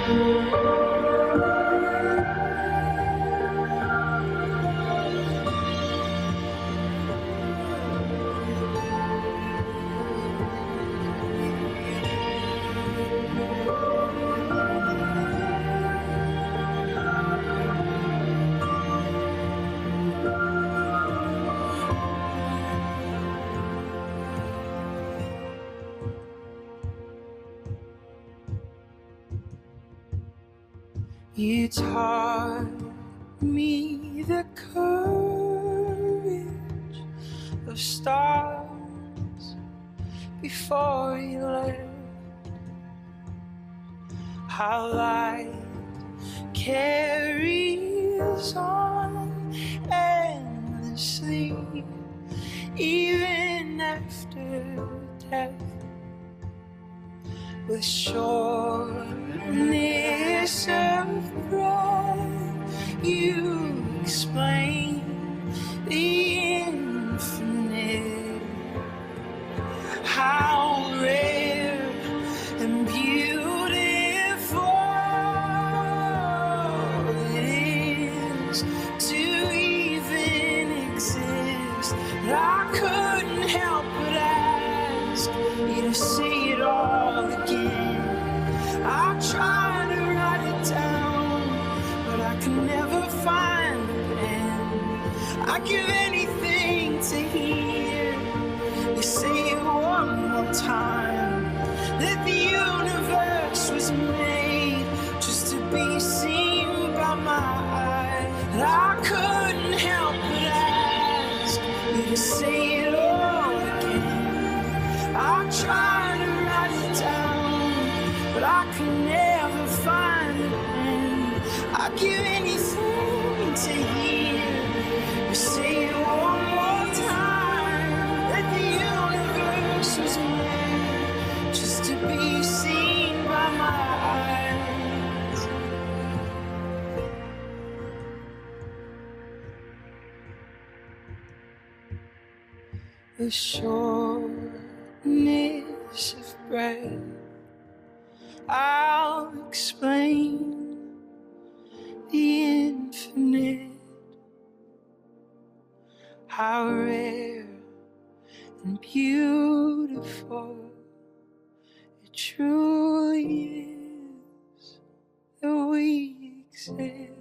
You taught me the courage of stars before you left. How light carries on endlessly, even after death. With shortness of breath, you explain the infinite. How rare and beautiful it is to even exist. I couldn't help but ask you to say it all again. I tried to write it down, but I could never find the pen. I'd give anything to hear you say it one more time. That the universe was made just to be seen by my eye. And I couldn't help but ask you to say it all again. I tried to write it down, but I could never find the pen. I'd give anything to hear you say it one more time. That the universe was made just to be seen by my eyes. The shortness of breath, I'll explain the infinite. How rare and beautiful it truly is that we exist.